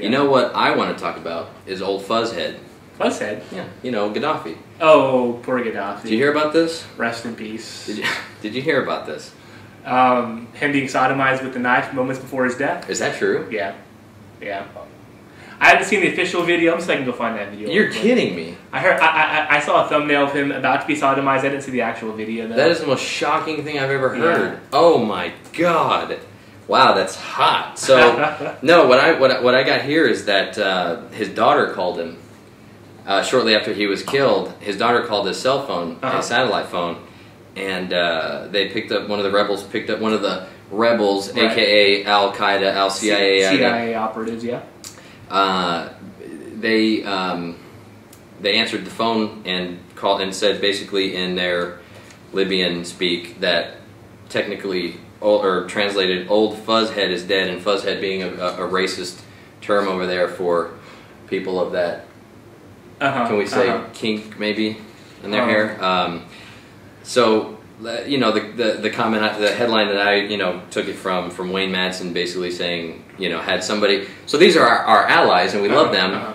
You know what I want to talk about is old Fuzzhead. Fuzzhead? Yeah, you know, Gaddafi. Oh, poor Gaddafi. Did you hear about this? Rest in peace. Did you hear about this? Him being sodomized with a knife moments before his death. Is that true? Yeah. Yeah. I haven't seen the official video. I'm just going to go find that video. You're kidding me. I saw a thumbnail of him about to be sodomized. I didn't see the actual video, though. That is the most shocking thing I've ever heard. Yeah. Oh my god. Wow, that's hot. So, no, what I got here is that his daughter called him shortly after he was killed. His daughter called his cell phone, his satellite phone, and they picked up one of the rebels, right. aka Al Qaeda, Al CIA, CIA operatives, yeah. They answered the phone and called and said basically in their Libyan speak that technically, or translated, old Fuzzhead is dead, and Fuzzhead being a racist term over there for people of that, can we say kink maybe in their hair. So, you know, the comment, the headline that I, you know, took it from Wayne Madsen, basically saying, you know, had somebody, so these are our allies and we love them,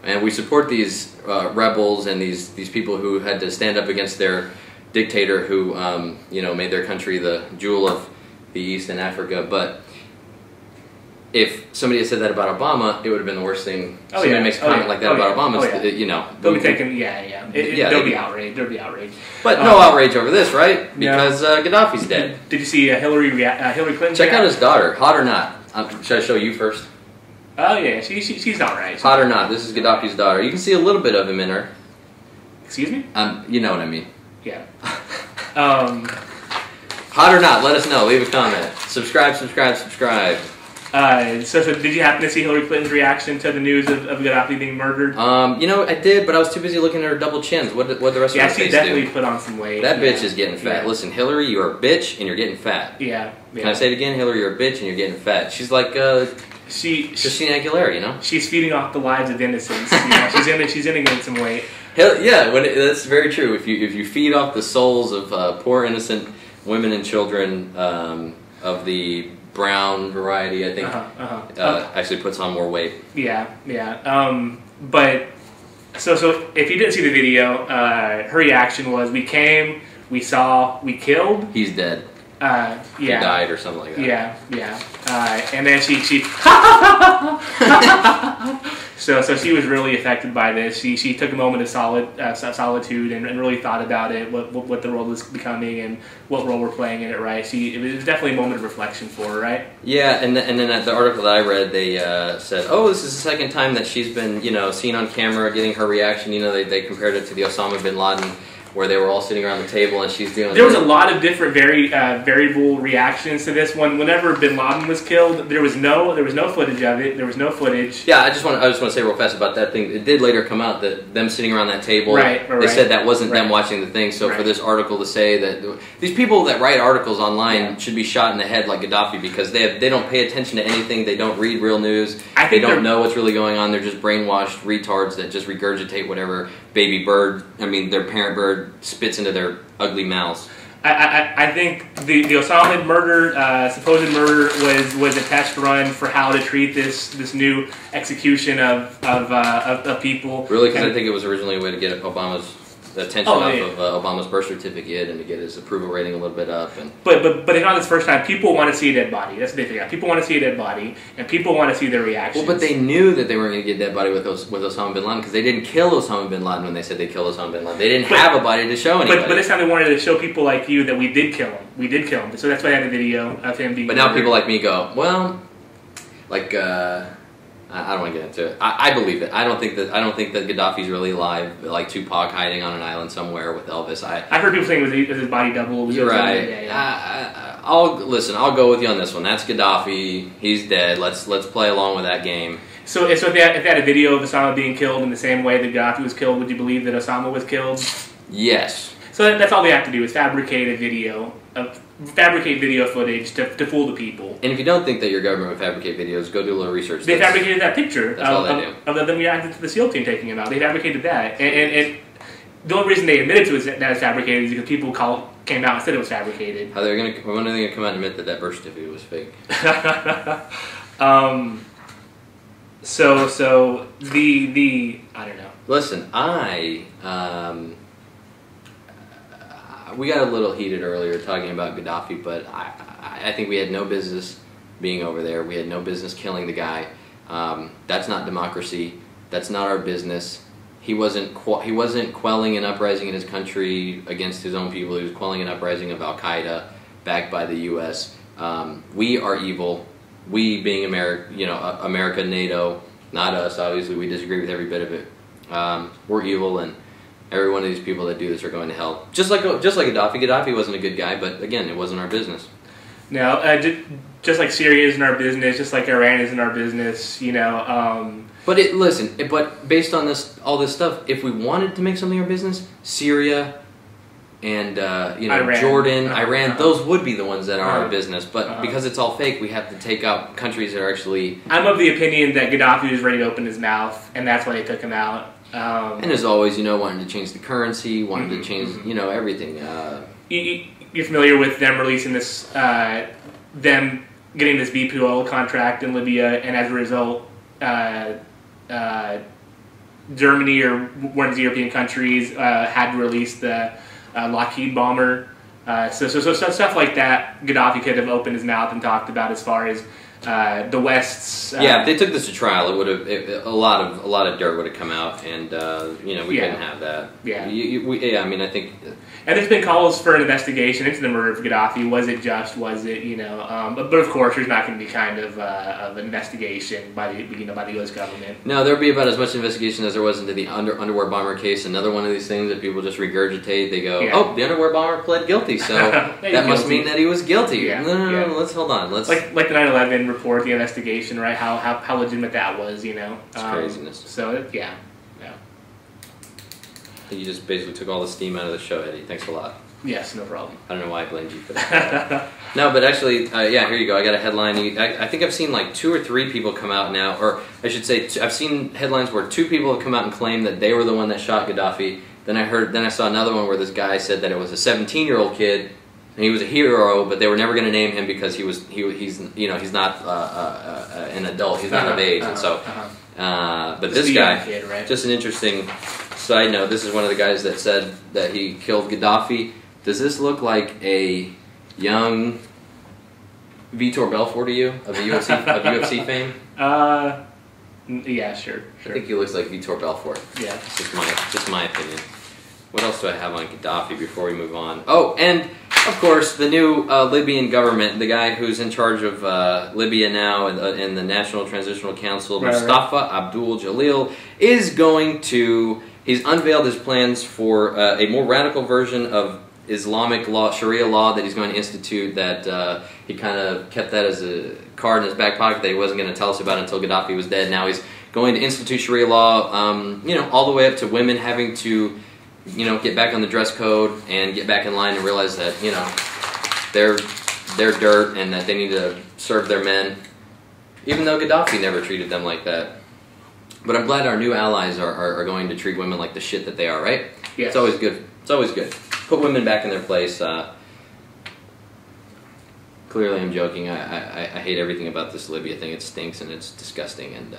and we support these rebels and these people who had to stand up against their dictator who, you know, made their country the jewel of the East and Africa. But if somebody had said that about Obama, it would have been the worst thing. Somebody makes a comment like that about Obama, you know. They'll be taken, they'll be outraged. They'll be outraged. But no outrage over this, right? Because Gaddafi's dead. Did you see Hillary Clinton? Check out his daughter. Hot or not? Should I show you first? Oh yeah, she's alright. Hot or not? This is Gaddafi's daughter. You can see a little bit of him in her. Excuse me? You know what I mean. Yeah. Hot or not? Let us know. Leave a comment. Subscribe. So did you happen to see Hillary Clinton's reaction to the news of Gaddafi being murdered? You know, I did, but I was too busy looking at her double chins. What the rest of her face do? Yeah, she definitely put on some weight. That bitch is getting fat. Yeah. Listen, Hillary, you're a bitch and you're getting fat. Yeah. Can I say it again? Hillary, you're a bitch and you're getting fat. She's like Christina Aguilera, you know? She's feeding off the lives of innocents. You know? she's in to gain some weight. Yeah, that's very true. If you feed off the souls of poor innocent women and children of the brown variety, I think actually puts on more weight. Yeah. But so if you didn't see the video, her reaction was, "We came, we saw, we killed. He's dead. He died or something like that." Yeah. And then she So she was really affected by this. She took a moment of solitude and really thought about it, what the world was becoming and what role we're playing in it. Right? It was definitely a moment of reflection for her. Right? Yeah, and then at the article that I read, they said, "Oh, this is the second time that she's been, you know, seen on camera, getting her reaction." You know, they compared it to the Osama bin Laden, where they were all sitting around the table and she's doing. There was a lot of different, variable reactions to this one. Whenever Bin Laden was killed, there was no footage of it. There was no footage. Yeah, I just want to say real fast about that thing. It did later come out that them sitting around that table. Right. They said that wasn't them watching the thing. So for this article to say that these people that write articles online should be shot in the head like Gaddafi, because they don't pay attention to anything. They don't read real news. They don't know what's really going on. They're just brainwashed retards that just regurgitate whatever their parent bird spits into their ugly mouths. I think the Osama murder, supposed murder, was a test run for how to treat this new execution of people. Really, because I think it was originally a way to get Obama's attention off of Obama's birth certificate and to get his approval rating a little bit up. But it's not this first time. People want to see a dead body. That's what they figure out. People want to see a dead body, and people want to see their reactions. Well, but they knew that they weren't going to get a dead body with Osama bin Laden, because they didn't kill Osama bin Laden when they said they killed Osama bin Laden. They didn't have a body to show anybody. But this time they wanted to show people like you that we did kill him. We did kill him. So that's why I had a video of him being. But now people like me go, well, like. I don't want to get into it. I believe it. I don't think that Gaddafi's really alive, like Tupac hiding on an island somewhere with Elvis. I've heard people saying it was his body double. You're right. I'll go with you on this one. That's Gaddafi. He's dead. Let's play along with that game. So if they had a video of Osama being killed in the same way that Gaddafi was killed, would you believe that Osama was killed? Yes. So that's all they have to do is fabricate video footage to fool the people. And if you don't think that your government would fabricate videos, go do a little research. They fabricated that picture of them reacting to the SEAL team taking him out. They fabricated that. And the only reason they admitted to it that it's fabricated is because people came out and said it was fabricated. When are they going to come out and admit that birth certificate was fake? So the I don't know. Listen, we got a little heated earlier talking about Gaddafi, but I think we had no business being over there. We had no business killing the guy. That's not democracy. That's not our business. He wasn't quelling an uprising in his country against his own people. He was quelling an uprising of Al Qaeda, backed by the U.S. We are evil. We, being America, NATO, not us. Obviously, we disagree with every bit of it. We're evil, and every one of these people that do this are going to hell. Just like Gaddafi. Gaddafi wasn't a good guy, but again, it wasn't our business. No, just like Syria isn't our business, just like Iran isn't our business, But based on all this stuff, if we wanted to make something our business, Syria and Iran. Jordan, Iran, those would be the ones that are our business. But because it's all fake, we have to take out countries that are actually. I'm of the opinion that Gaddafi was ready to open his mouth, and that's why they took him out. And as always, wanted to change the currency, wanted to change, everything. You're familiar with them releasing this, them getting this BP oil contract in Libya, and as a result, Germany or one of the European countries had to release the Lockheed bomber. So stuff like that, Gaddafi could have opened his mouth and talked about as far as the West's. If they took this to trial, it would have a lot of dirt would have come out, and we couldn't have that. Yeah, I think. And there's been calls for an investigation into the murder of Gaddafi. Was it just? Was it But of course, there's not going to be kind of an investigation by the U.S. government. No, there'll be about as much investigation as there was into the underwear bomber case. Another one of these things that people just regurgitate. They go, "Oh, the underwear bomber pled guilty, so that must mean that he was guilty." Yeah. No, let's hold on. Let's like the 9/11 report, the investigation, right? How legitimate that was, It's craziness. So yeah. You just basically took all the steam out of the show, Eddie. Thanks a lot. Yes, no problem. I don't know why I blamed you for that. No, but actually, here you go. I got a headline. I think I've seen like 2 or 3 people come out now, or I should say, I've seen headlines where 2 people have come out and claimed that they were the one that shot Gaddafi. Then I saw another one where this guy said that it was a 17-year-old kid, and he was a hero, but they were never going to name him because he's not an adult. He's not of age, and so. But this guy, kid, right? Just an interesting side note. This is one of the guys that said that he killed Gaddafi. Does this look like a young Vitor Belfort to you of the UFC fame? Yeah, sure. I think he looks like Vitor Belfort. Yeah, just my opinion. What else do I have on Gaddafi before we move on? Oh, and of course the new Libyan government, the guy who's in charge of Libya now in the National Transitional Council, Mustafa Abdul Jalil, is going to. He's unveiled his plans for a more radical version of Islamic law, Sharia law, that he's going to institute. That he kind of kept that as a card in his back pocket that he wasn't going to tell us about until Gaddafi was dead. Now he's going to institute Sharia law, all the way up to women having to, get back on the dress code and get back in line and realize that, they're dirt and that they need to serve their men. Even though Gaddafi never treated them like that. But I'm glad our new allies are going to treat women like the shit that they are, right? Yes. It's always good. It's always good. Put women back in their place. Clearly I'm joking. I hate everything about this Libya thing. It stinks and it's disgusting. And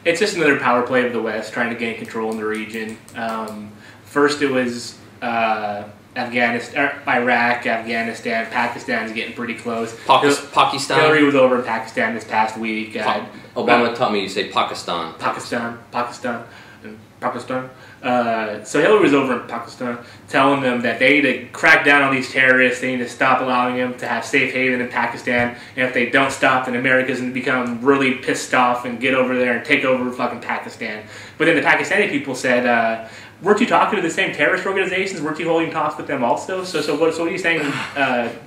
it's just another power play of the West trying to gain control in the region. First it was Afghanistan, Iraq, Afghanistan, Pakistan's getting pretty close. Pakistan. Hillary was over in Pakistan this past week. Obama taught me to say Pakistan. So Hillary was over in Pakistan telling them that they need to crack down on these terrorists. They need to stop allowing them to have safe haven in Pakistan. And if they don't stop, then America's going to become really pissed off and get over there and take over fucking Pakistan. But then the Pakistani people said, weren't you talking to the same terrorist organizations? Weren't you holding talks with them also? So what are you saying?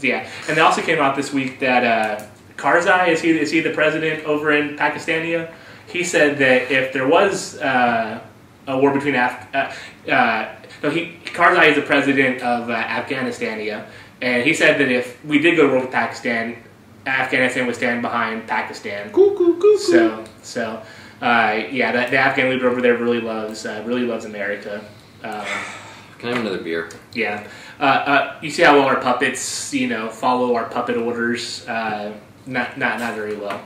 Yeah. And they also came out this week that Karzai, is he the president over in Pakistania? He said that if there was a war between Karzai is the president of Afghanistan, and he said that if we did go to war with Pakistan, Afghanistan would stand behind Pakistan. So the Afghan leader over there really loves America. Can I have another beer? Yeah. You see how well our puppets, follow our puppet orders. Not very well.